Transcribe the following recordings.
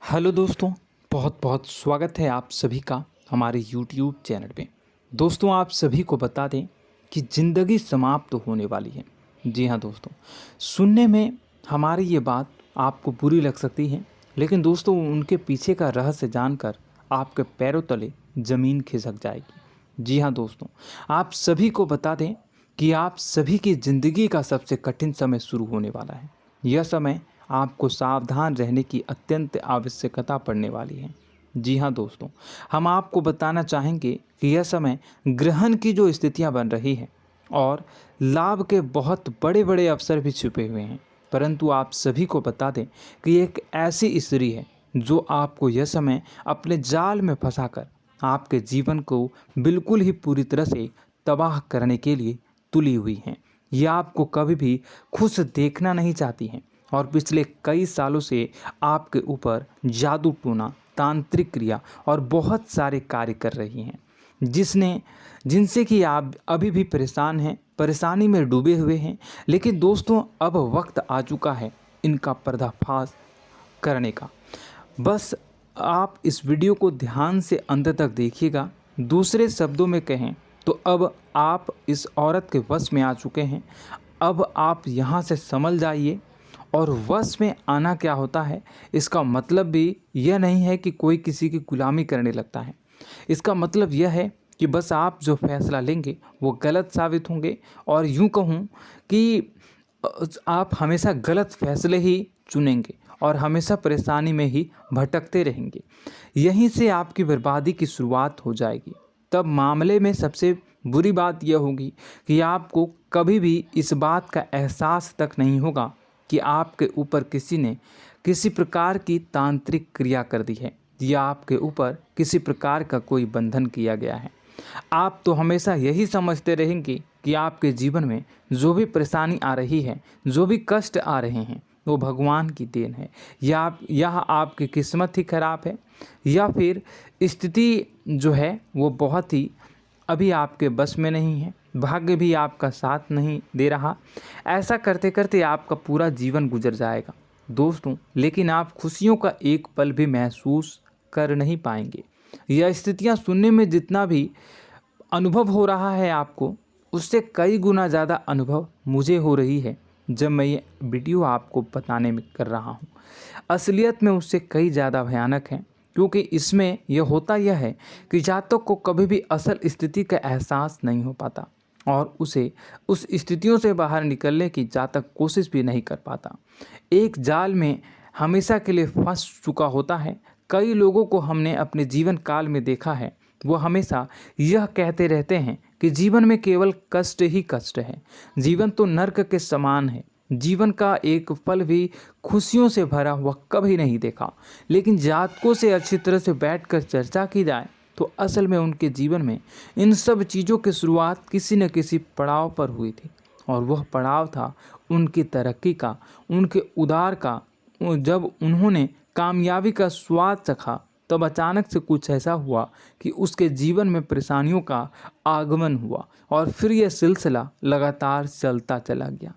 Hello दोस्तों, बहुत बहुत स्वागत है आप सभी का हमारे YouTube चैनल पे। दोस्तों, आप सभी को बता दें कि ज़िंदगी समाप्त होने वाली है। जी हाँ दोस्तों, सुनने में हमारी ये बात आपको बुरी लग सकती है, लेकिन दोस्तों उनके पीछे का रहस्य जानकर आपके पैरों तले ज़मीन खिसक जाएगी। जी हाँ दोस्तों, आप सभी को बता दें कि आप सभी की ज़िंदगी का सबसे कठिन समय शुरू होने वाला है। यह समय आपको सावधान रहने की अत्यंत आवश्यकता पड़ने वाली है। जी हाँ दोस्तों, हम आपको बताना चाहेंगे कि यह समय ग्रहण की जो स्थितियाँ बन रही है और लाभ के बहुत बड़े बड़े अवसर भी छुपे हुए हैं। परंतु आप सभी को बता दें कि एक ऐसी स्त्री है जो आपको यह समय अपने जाल में फंसाकर आपके जीवन को बिल्कुल ही पूरी तरह से तबाह करने के लिए तुली हुई हैं। यह आपको कभी भी खुश देखना नहीं चाहती हैं और पिछले कई सालों से आपके ऊपर जादू टोना, तांत्रिक क्रिया और बहुत सारे कार्य कर रही हैं, जिनसे कि आप अभी भी परेशान हैं, परेशानी में डूबे हुए हैं। लेकिन दोस्तों, अब वक्त आ चुका है इनका पर्दाफाश करने का। बस आप इस वीडियो को ध्यान से अंत तक देखिएगा। दूसरे शब्दों में कहें तो अब आप इस औरत के वश में आ चुके हैं। अब आप यहाँ से संभल जाइए। और वश में आना क्या होता है, इसका मतलब भी यह नहीं है कि कोई किसी की गुलामी करने लगता है। इसका मतलब यह है कि बस आप जो फैसला लेंगे वो गलत साबित होंगे, और यूँ कहूँ कि आप हमेशा गलत फैसले ही चुनेंगे और हमेशा परेशानी में ही भटकते रहेंगे। यहीं से आपकी बर्बादी की शुरुआत हो जाएगी। तब मामले में सबसे बुरी बात यह होगी कि आपको कभी भी इस बात का एहसास तक नहीं होगा कि आपके ऊपर किसी ने किसी प्रकार की तांत्रिक क्रिया कर दी है या आपके ऊपर किसी प्रकार का कोई बंधन किया गया है। आप तो हमेशा यही समझते रहेंगे कि आपके जीवन में जो भी परेशानी आ रही है, जो भी कष्ट आ रहे हैं, वो भगवान की देन है, या आपकी किस्मत ही खराब है, या फिर स्थिति जो है वो बहुत ही अभी आपके बस में नहीं है, भाग्य भी आपका साथ नहीं दे रहा। ऐसा करते करते आपका पूरा जीवन गुजर जाएगा दोस्तों, लेकिन आप खुशियों का एक पल भी महसूस कर नहीं पाएंगे। यह स्थितियां सुनने में जितना भी अनुभव हो रहा है आपको, उससे कई गुना ज़्यादा अनुभव मुझे हो रही है जब मैं ये वीडियो आपको बताने में कर रहा हूँ। असलियत में उससे कई ज़्यादा भयानक है, क्योंकि इसमें यह होता यह है कि जातक को कभी भी असल स्थिति का एहसास नहीं हो पाता और उसे उस स्थितियों से बाहर निकलने की जातक कोशिश भी नहीं कर पाता। एक जाल में हमेशा के लिए फंस चुका होता है। कई लोगों को हमने अपने जीवन काल में देखा है, वो हमेशा यह कहते रहते हैं कि जीवन में केवल कष्ट ही कष्ट है, जीवन तो नर्क के समान है, जीवन का एक पल भी खुशियों से भरा हुआ कभी नहीं देखा। लेकिन जातकों से अच्छी तरह से बैठकर चर्चा की जाए तो असल में उनके जीवन में इन सब चीज़ों की शुरुआत किसी न किसी पड़ाव पर हुई थी, और वह पड़ाव था उनकी तरक्की का, उनके उदार का। जब उन्होंने कामयाबी का स्वाद चखा, तब अचानक से कुछ ऐसा हुआ कि उसके जीवन में परेशानियों का आगमन हुआ, और फिर यह सिलसिला लगातार चलता चला गया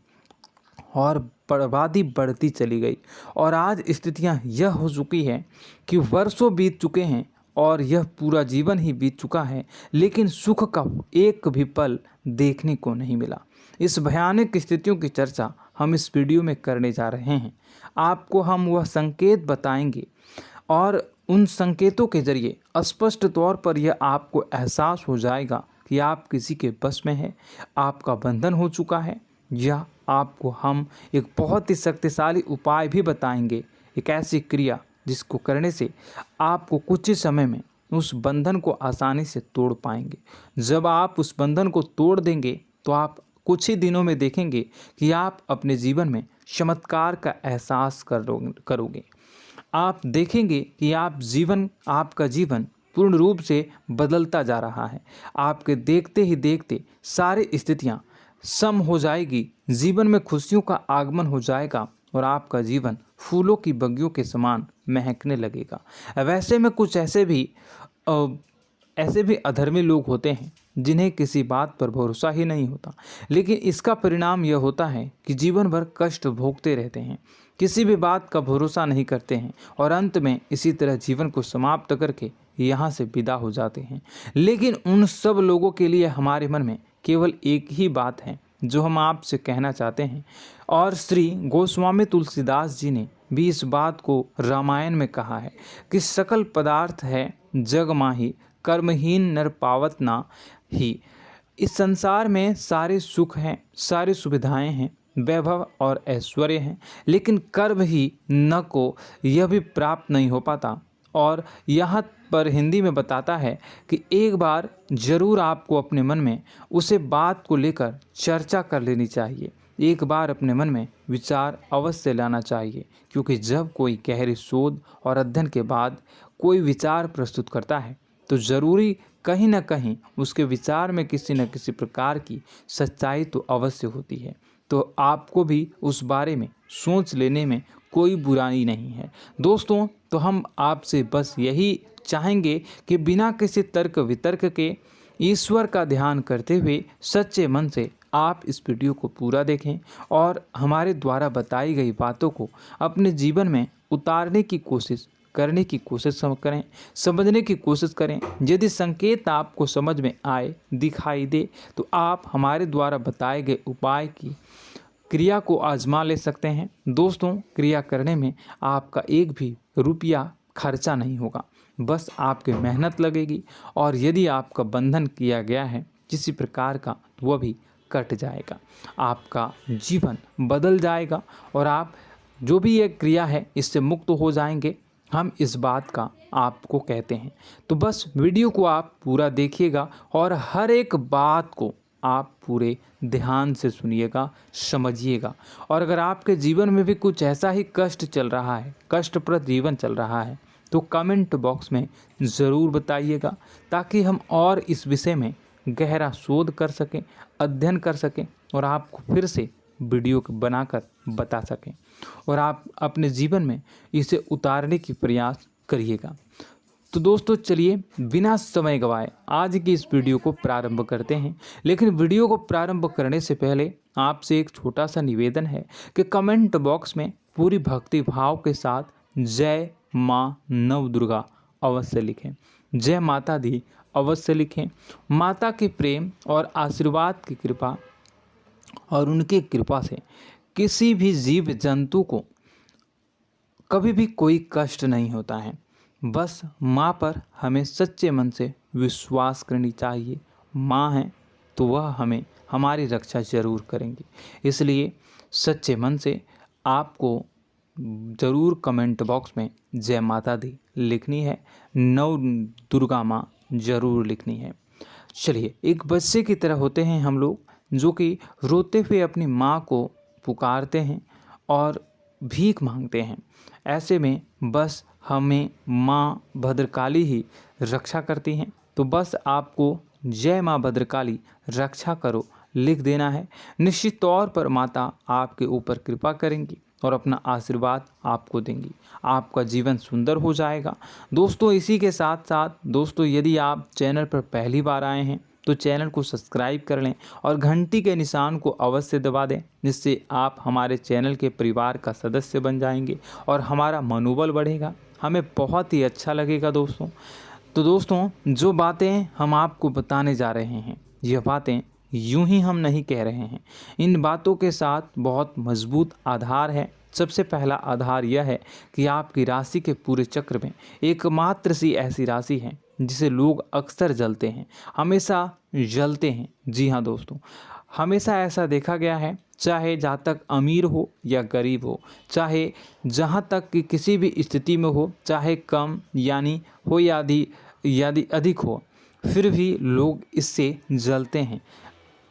और बर्बादी बढ़ती चली गई। और आज स्थितियां यह हो चुकी है कि वर्षों बीत चुके हैं और यह पूरा जीवन ही बीत चुका है, लेकिन सुख का एक भी पल देखने को नहीं मिला। इस भयानक स्थितियों की चर्चा हम इस वीडियो में करने जा रहे हैं। आपको हम वह संकेत बताएंगे और उन संकेतों के जरिए स्पष्ट तौर पर यह आपको एहसास हो जाएगा कि आप किसी के बस में हैं, आपका बंधन हो चुका है, या आपको हम एक बहुत ही शक्तिशाली उपाय भी बताएंगे, एक ऐसी क्रिया जिसको करने से आपको कुछ ही समय में उस बंधन को आसानी से तोड़ पाएंगे। जब आप उस बंधन को तोड़ देंगे तो आप कुछ ही दिनों में देखेंगे कि आप अपने जीवन में चमत्कार का एहसास करोगे। आप देखेंगे कि आपका जीवन पूर्ण रूप से बदलता जा रहा है। आपके देखते ही देखते सारी स्थितियां सम हो जाएगी, जीवन में खुशियों का आगमन हो जाएगा और आपका जीवन फूलों की बगियों के समान महकने लगेगा। वैसे में कुछ ऐसे भी अधर्मी लोग होते हैं जिन्हें किसी बात पर भरोसा ही नहीं होता, लेकिन इसका परिणाम यह होता है कि जीवन भर कष्ट भोगते रहते हैं, किसी भी बात का भरोसा नहीं करते हैं और अंत में इसी तरह जीवन को समाप्त करके यहाँ से विदा हो जाते हैं। लेकिन उन सब लोगों के लिए हमारे मन में केवल एक ही बात है जो हम आपसे कहना चाहते हैं, और श्री गोस्वामी तुलसीदास जी ने भी इस बात को रामायण में कहा है कि सकल पदार्थ है जग माही, कर्महीन नर पावत ना ही। इस संसार में सारे सुख हैं, सारी सुविधाएं हैं, वैभव और ऐश्वर्य हैं, लेकिन कर्म ही न को यह भी प्राप्त नहीं हो पाता। और यहाँ पर हिंदी में बताता है कि एक बार जरूर आपको अपने मन में उसे बात को लेकर चर्चा कर लेनी चाहिए, एक बार अपने मन में विचार अवश्य लाना चाहिए, क्योंकि जब कोई गहरी शोध और अध्ययन के बाद कोई विचार प्रस्तुत करता है तो ज़रूरी कहीं ना कहीं उसके विचार में किसी न किसी प्रकार की सच्चाई तो अवश्य होती है। तो आपको भी उस बारे में सोच लेने में कोई बुराई नहीं है। दोस्तों, तो हम आपसे बस यही चाहेंगे कि बिना किसी तर्क वितर्क के ईश्वर का ध्यान करते हुए सच्चे मन से आप इस वीडियो को पूरा देखें और हमारे द्वारा बताई गई बातों को अपने जीवन में उतारने की कोशिश करने की कोशिश करें, समझने की कोशिश करें। यदि संकेत आपको समझ में आए, दिखाई दे, तो आप हमारे द्वारा बताए गए उपाय की क्रिया को आजमा ले सकते हैं। दोस्तों, क्रिया करने में आपका एक भी रुपया खर्चा नहीं होगा, बस आपकी मेहनत लगेगी, और यदि आपका बंधन किया गया है किसी प्रकार का तो वह भी कट जाएगा, आपका जीवन बदल जाएगा और आप जो भी ये क्रिया है इससे मुक्त हो जाएंगे। हम इस बात का आपको कहते हैं। तो बस वीडियो को आप पूरा देखिएगा और हर एक बात को आप पूरे ध्यान से सुनिएगा, समझिएगा। और अगर आपके जीवन में भी कुछ ऐसा ही कष्ट चल रहा है, कष्टप्रद जीवन चल रहा है, तो कमेंट बॉक्स में ज़रूर बताइएगा, ताकि हम और इस विषय में गहरा शोध कर सकें, अध्ययन कर सकें और आपको फिर से वीडियो बनाकर बता सकें और आप अपने जीवन में इसे उतारने की प्रयास करिएगा। तो दोस्तों, चलिए बिना समय गवाए आज की इस वीडियो को प्रारंभ करते हैं। लेकिन वीडियो को प्रारंभ करने से पहले आपसे एक छोटा सा निवेदन है कि कमेंट बॉक्स में पूरी भक्ति भाव के साथ जय माँ नव दुर्गा अवश्य लिखें, जय माता दी अवश्य लिखें। माता के प्रेम और आशीर्वाद की कृपा और उनकी कृपा से किसी भी जीव जंतु को कभी भी कोई कष्ट नहीं होता है। बस माँ पर हमें सच्चे मन से विश्वास करनी चाहिए। माँ है तो वह हमें हमारी रक्षा जरूर करेंगी। इसलिए सच्चे मन से आपको ज़रूर कमेंट बॉक्स में जय माता दी लिखनी है, नव दुर्गा माँ ज़रूर लिखनी है। चलिए, एक बच्चे की तरह होते हैं हम लोग, जो कि रोते हुए अपनी माँ को पुकारते हैं और भीख मांगते हैं। ऐसे में बस हमें माँ भद्रकाली ही रक्षा करती हैं। तो बस आपको जय माँ भद्रकाली रक्षा करो लिख देना है। निश्चित तौर पर माता आपके ऊपर कृपा करेंगी और अपना आशीर्वाद आपको देंगी, आपका जीवन सुंदर हो जाएगा। दोस्तों, इसी के साथ साथ दोस्तों, यदि आप चैनल पर पहली बार आए हैं तो चैनल को सब्सक्राइब कर लें और घंटी के निशान को अवश्य दबा दें, जिससे आप हमारे चैनल के परिवार का सदस्य बन जाएंगे और हमारा मनोबल बढ़ेगा, हमें बहुत ही अच्छा लगेगा दोस्तों। तो दोस्तों, जो बातें हम आपको बताने जा रहे हैं, यह बातें यूं ही हम नहीं कह रहे हैं। इन बातों के साथ बहुत मजबूत आधार है। सबसे पहला आधार यह है कि आपकी राशि के पूरे चक्र में एकमात्र सी ऐसी राशि है जिसे लोग अक्सर जलते हैं, हमेशा जलते हैं। जी हाँ दोस्तों, हमेशा ऐसा देखा गया है, चाहे जहाँ तक अमीर हो या गरीब हो, चाहे जहाँ तक कि किसी भी स्थिति में हो, चाहे कम यानी हो या अधिक हो, फिर भी लोग इससे जलते हैं।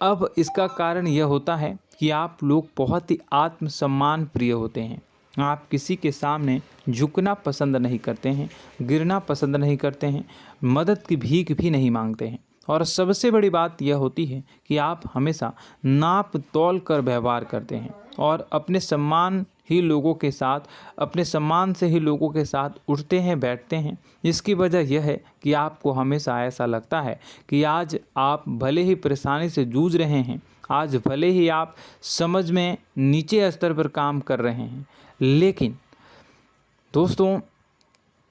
अब इसका कारण यह होता है कि आप लोग बहुत ही आत्मसम्मान प्रिय होते हैं। आप किसी के सामने झुकना पसंद नहीं करते हैं, गिरना पसंद नहीं करते हैं, मदद की भीख भी नहीं मांगते हैं और सबसे बड़ी बात यह होती है कि आप हमेशा नाप तौल कर व्यवहार करते हैं और अपने सम्मान से ही लोगों के साथ उठते हैं बैठते हैं। इसकी वजह यह है कि आपको हमेशा ऐसा लगता है कि आज आप भले ही परेशानी से जूझ रहे हैं, आज भले ही आप समझ में नीचे स्तर पर काम कर रहे हैं, लेकिन दोस्तों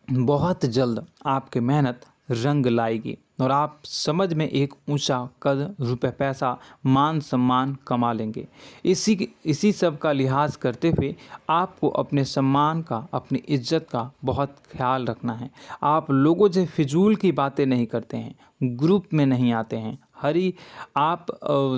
बहुत जल्द आपकी मेहनत रंग लाएगी और आप समझ में एक ऊंचा कद, रुपए, पैसा, मान सम्मान कमा लेंगे। इसी सब का लिहाज करते हुए आपको अपने सम्मान का, अपनी इज्जत का बहुत ख्याल रखना है। आप लोगों से फिजूल की बातें नहीं करते हैं, ग्रुप में नहीं आते हैं, आप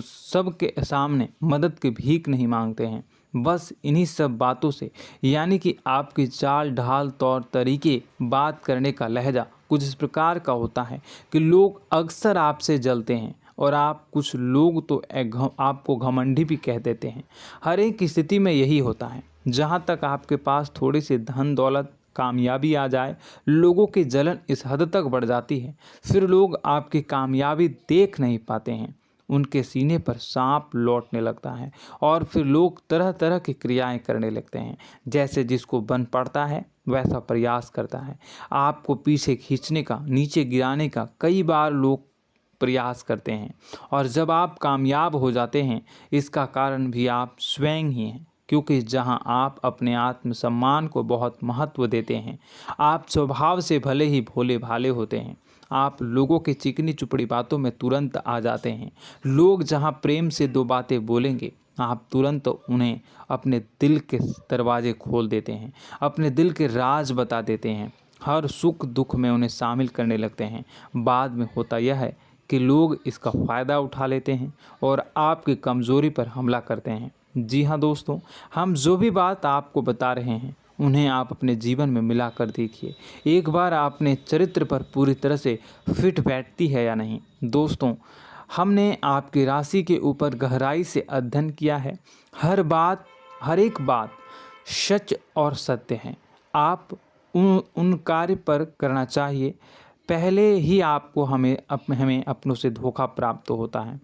सबके सामने मदद की भीख नहीं मांगते हैं। बस इन्हीं सब बातों से, यानी कि आपकी चाल ढाल, तौर तरीके, बात करने का लहजा कुछ इस प्रकार का होता है कि लोग अक्सर आपसे जलते हैं और कुछ लोग तो आपको घमंडी भी कह देते हैं। हर एक स्थिति में यही होता है। जहाँ तक आपके पास थोड़ी सी धन दौलत, कामयाबी आ जाए, लोगों की जलन इस हद तक बढ़ जाती है, फिर लोग आपकी कामयाबी देख नहीं पाते हैं। उनके सीने पर सांप लौटने लगता है और फिर लोग तरह तरह की क्रियाएं करने लगते हैं। जैसे जिसको बन पड़ता है वैसा प्रयास करता है। आपको पीछे खींचने का, नीचे गिराने का कई बार लोग प्रयास करते हैं और जब आप कामयाब हो जाते हैं, इसका कारण भी आप स्वयं ही हैं। क्योंकि जहां आप अपने आत्मसम्मान को बहुत महत्व देते हैं, आप स्वभाव से भले ही भोले भाले होते हैं, आप लोगों की चिकनी चुपड़ी बातों में तुरंत आ जाते हैं। लोग जहां प्रेम से दो बातें बोलेंगे, आप तुरंत उन्हें अपने दिल के दरवाजे खोल देते हैं, अपने दिल के राज बता देते हैं, हर सुख दुख में उन्हें शामिल करने लगते हैं। बाद में होता यह है कि लोग इसका फ़ायदा उठा लेते हैं और आपकी कमज़ोरी पर हमला करते हैं। जी हाँ दोस्तों, हम जो भी बात आपको बता रहे हैं उन्हें आप अपने जीवन में मिला कर देखिए। एक बार आपने चरित्र पर पूरी तरह से फिट बैठती है या नहीं। दोस्तों, हमने आपकी राशि के ऊपर गहराई से अध्ययन किया है। हर एक बात सच और सत्य है। आप उन कार्य पर करना चाहिए, पहले ही आपको हमें अपनों से धोखा प्राप्त होता है।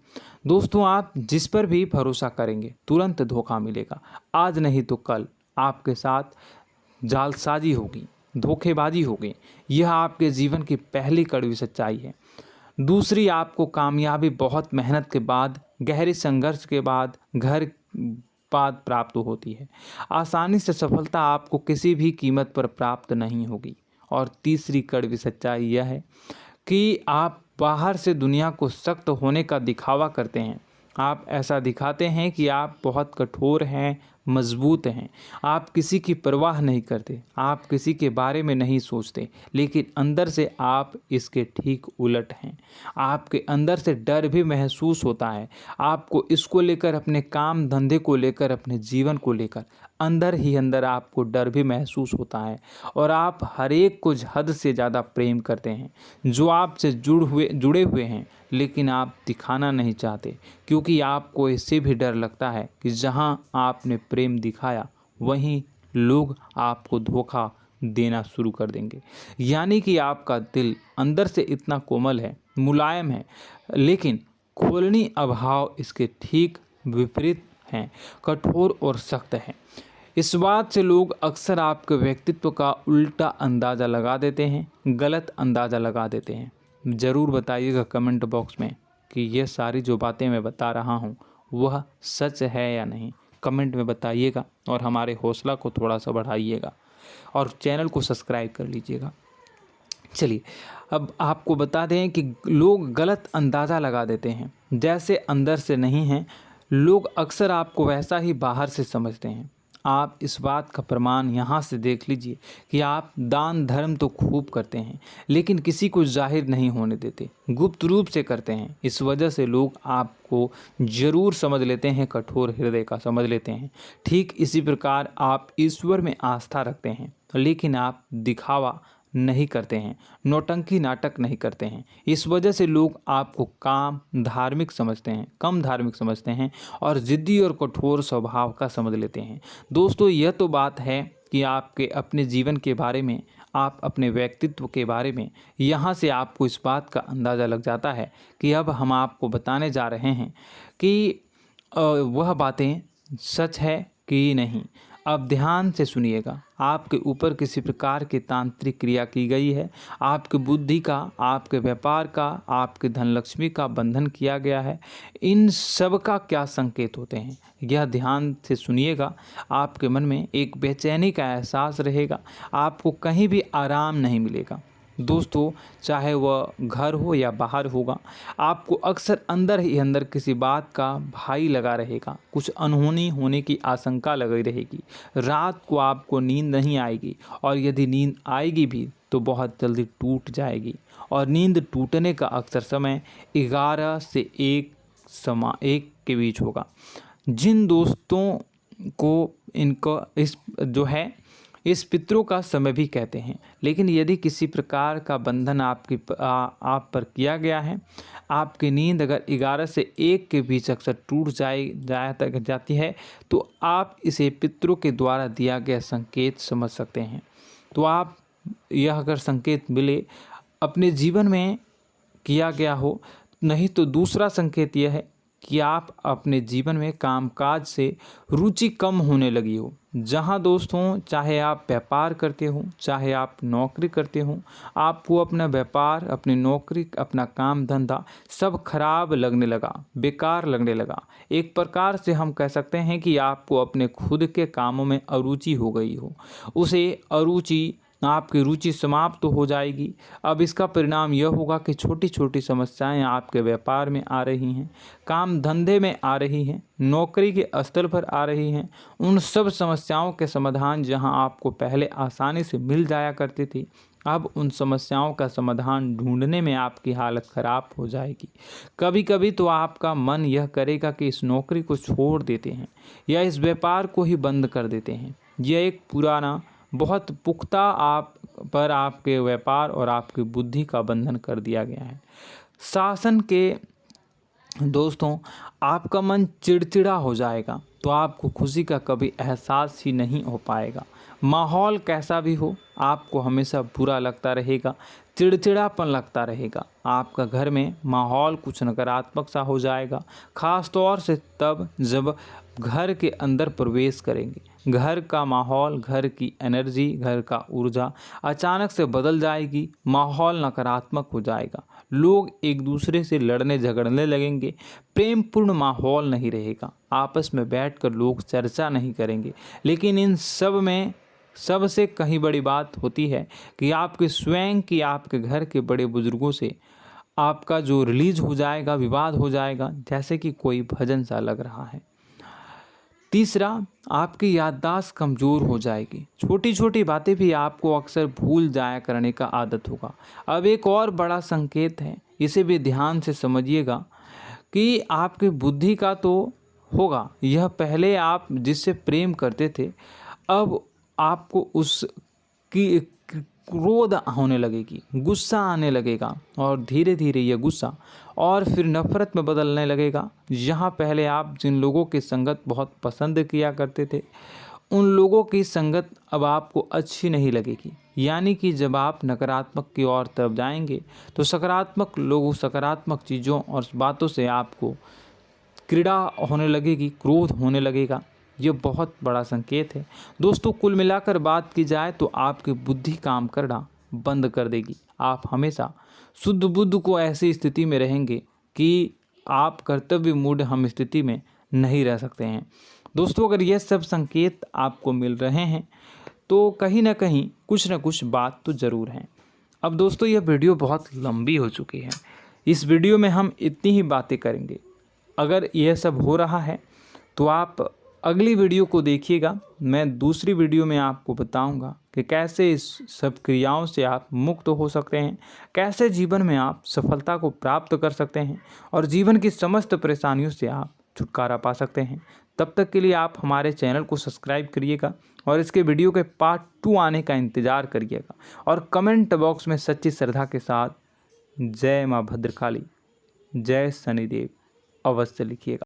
दोस्तों, आप जिस पर भी भरोसा करेंगे तुरंत धोखा मिलेगा। आज नहीं तो कल आपके साथ जालसाजी होगी, धोखेबाजी होगी। यह आपके जीवन की पहली कड़वी सच्चाई है। दूसरी, आपको कामयाबी बहुत मेहनत के बाद, गहरे संघर्ष के बाद प्राप्त होती है। आसानी से सफलता आपको किसी भी कीमत पर प्राप्त नहीं होगी। और तीसरी कड़वी सच्चाई यह है कि आप बाहर से दुनिया को सख्त होने का दिखावा करते हैं। आप ऐसा दिखाते हैं कि आप बहुत कठोर हैं, मजबूत हैं। आप किसी की परवाह नहीं करते, आप किसी के बारे में नहीं सोचते, लेकिन अंदर से आप इसके ठीक उलट हैं। आपके अंदर से डर भी महसूस होता है। आपको इसको लेकर, अपने काम धंधे को लेकर, अपने जीवन को लेकर अंदर ही अंदर आपको डर भी महसूस होता है और आप हर एक को हद से ज़्यादा प्रेम करते हैं, जो आपसे जुड़े हुए हैं, लेकिन आप दिखाना नहीं चाहते, क्योंकि आपको इससे भी डर लगता है कि जहां आपने प्रेम दिखाया वहीं लोग आपको धोखा देना शुरू कर देंगे। यानी कि आपका दिल अंदर से इतना कोमल है, मुलायम है, लेकिन खोलनी अभाव इसके ठीक विपरीत हैं, कठोर और सख्त हैं। इस बात से लोग अक्सर आपके व्यक्तित्व का उल्टा अंदाज़ा लगा देते हैं, गलत अंदाज़ा लगा देते हैं। ज़रूर बताइएगा कमेंट बॉक्स में कि ये सारी जो बातें मैं बता रहा हूँ वह सच है या नहीं। कमेंट में बताइएगा और हमारे हौसला को थोड़ा सा बढ़ाइएगा और चैनल को सब्सक्राइब कर लीजिएगा। चलिए, अब आपको बता दें कि लोग गलत अंदाज़ा लगा देते हैं। जैसे अंदर से नहीं हैं, लोग अक्सर आपको वैसा ही बाहर से समझते हैं। आप इस बात का प्रमाण यहाँ से देख लीजिए कि आप दान धर्म तो खूब करते हैं, लेकिन किसी को जाहिर नहीं होने देते, गुप्त रूप से करते हैं। इस वजह से लोग आपको ज़रूर समझ लेते हैं, कठोर हृदय का समझ लेते हैं। ठीक इसी प्रकार आप ईश्वर में आस्था रखते हैं, लेकिन आप दिखावा नहीं करते हैं, नौटंकी नाटक नहीं करते हैं। इस वजह से लोग आपको कम धार्मिक समझते हैं और ज़िद्दी और कठोर स्वभाव का समझ लेते हैं। दोस्तों, यह तो बात है कि आपके अपने जीवन के बारे में, आप अपने व्यक्तित्व के बारे में, यहाँ से आपको इस बात का अंदाज़ा लग जाता है कि अब हम आपको बताने जा रहे हैं कि वह बातें सच है कि नहीं। अब ध्यान से सुनिएगा। आपके ऊपर किसी प्रकार की तांत्रिक क्रिया की गई है, आपकी बुद्धि का, आपके व्यापार का, आपके धनलक्ष्मी का बंधन किया गया है। इन सब का क्या संकेत होते हैं, यह ध्यान से सुनिएगा। आपके मन में एक बेचैनी का एहसास रहेगा, आपको कहीं भी आराम नहीं मिलेगा। दोस्तों, चाहे वह घर हो या बाहर होगा, आपको अक्सर अंदर ही अंदर किसी बात का भय लगा रहेगा, कुछ अनहोनी होने की आशंका लगी रहेगी। रात को आपको नींद नहीं आएगी, और यदि नींद आएगी भी तो बहुत जल्दी टूट जाएगी, और नींद टूटने का अक्सर समय 11 से 1 के बीच होगा। जिन दोस्तों को इनको इस पितरों का समय भी कहते हैं। लेकिन यदि किसी प्रकार का बंधन आप पर किया गया है, आपकी नींद अगर 11 से 1 के बीच अक्सर टूट जाती है, तो आप इसे पितरों के द्वारा दिया गया संकेत समझ सकते हैं। तो आप यह अगर संकेत मिले अपने जीवन में किया गया हो, नहीं तो दूसरा संकेत यह है कि आप अपने जीवन में कामकाज से रुचि कम होने लगी हो। जहां दोस्तों, चाहे आप व्यापार करते हो, चाहे आप नौकरी करते हो, आपको अपना व्यापार, अपनी नौकरी, अपना काम धंधा सब खराब लगने लगा, बेकार लगने लगा। एक प्रकार से हम कह सकते हैं कि आपको अपने खुद के कामों में अरुचि हो गई हो। उसे अरुचि, आपकी रुचि समाप्त तो हो जाएगी। अब इसका परिणाम यह होगा कि छोटी छोटी समस्याएं आपके व्यापार में आ रही हैं, काम धंधे में आ रही हैं, नौकरी के स्तर पर आ रही हैं। उन सब समस्याओं के समाधान जहां आपको पहले आसानी से मिल जाया करती थी, अब उन समस्याओं का समाधान ढूंढने में आपकी हालत ख़राब हो जाएगी। कभी कभी तो आपका मन यह करेगा कि इस नौकरी को छोड़ देते हैं या इस व्यापार को ही बंद कर देते हैं। यह एक पुराना, बहुत पुख्ता आप पर आपके व्यापार और आपकी बुद्धि का बंधन कर दिया गया है। शासन के दोस्तों, आपका मन चिड़चिड़ा हो जाएगा, तो आपको खुशी का कभी एहसास ही नहीं हो पाएगा। माहौल कैसा भी हो, आपको हमेशा बुरा लगता रहेगा, चिड़चिड़ापन लगता रहेगा। आपका घर में माहौल कुछ नकारात्मक सा हो जाएगा, ख़ास तौर से तब जब घर के अंदर प्रवेश करेंगे। घर का माहौल, घर की एनर्जी, घर का ऊर्जा अचानक से बदल जाएगी, माहौल नकारात्मक हो जाएगा। लोग एक दूसरे से लड़ने झगड़ने लगेंगे, प्रेमपूर्ण माहौल नहीं रहेगा, आपस में बैठकर लोग चर्चा नहीं करेंगे। लेकिन इन सब में सबसे कहीं बड़ी बात होती है कि आपके स्वयं की, आपके घर के बड़े बुजुर्गों से आपका जो रिलीज हो जाएगा, विवाद हो जाएगा, जैसे कि कोई भजन सा लग रहा है। तीसरा, आपकी याददाश्त कमज़ोर हो जाएगी, छोटी छोटी बातें भी आपको अक्सर भूल जाया करने का आदत होगा। अब एक और बड़ा संकेत है, इसे भी ध्यान से समझिएगा कि आपकी बुद्धि का तो होगा, यह पहले आप जिससे प्रेम करते थे, अब आपको उसकी क्रोध होने लगेगी, गुस्सा आने लगेगा, और धीरे धीरे यह गुस्सा और फिर नफरत में बदलने लगेगा। यहाँ पहले आप जिन लोगों की संगत बहुत पसंद किया करते थे, उन लोगों की संगत अब आपको अच्छी नहीं लगेगी। यानी कि जब आप नकारात्मक की ओर तरफ जाएंगे, तो सकारात्मक लोगों, सकारात्मक चीज़ों और बातों से आपको क्रीड़ा होने लगेगी, क्रोध होने लगेगा। ये बहुत बड़ा संकेत है दोस्तों। कुल मिलाकर बात की जाए तो आपकी बुद्धि काम करना बंद कर देगी। आप हमेशा शुद्ध बुद्ध को ऐसी स्थिति में रहेंगे कि आप कर्तव्य मूढ़ हम स्थिति में नहीं रह सकते हैं। दोस्तों, अगर ये सब संकेत आपको मिल रहे हैं तो कहीं ना कहीं कुछ ना कुछ बात तो ज़रूर है। अब दोस्तों, यह वीडियो बहुत लंबी हो चुकी है, इस वीडियो में हम इतनी ही बातें करेंगे। अगर यह सब हो रहा है तो आप अगली वीडियो को देखिएगा। मैं दूसरी वीडियो में आपको बताऊंगा कि कैसे इस सब क्रियाओं से आप मुक्त हो सकते हैं, कैसे जीवन में आप सफलता को प्राप्त कर सकते हैं और जीवन की समस्त परेशानियों से आप छुटकारा पा सकते हैं। तब तक के लिए आप हमारे चैनल को सब्सक्राइब करिएगा और इसके वीडियो के पार्ट 2 आने का इंतज़ार करिएगा, और कमेंट बॉक्स में सच्ची श्रद्धा के साथ जय माँ भद्रकाली, जय शनिदेव अवश्य लिखिएगा।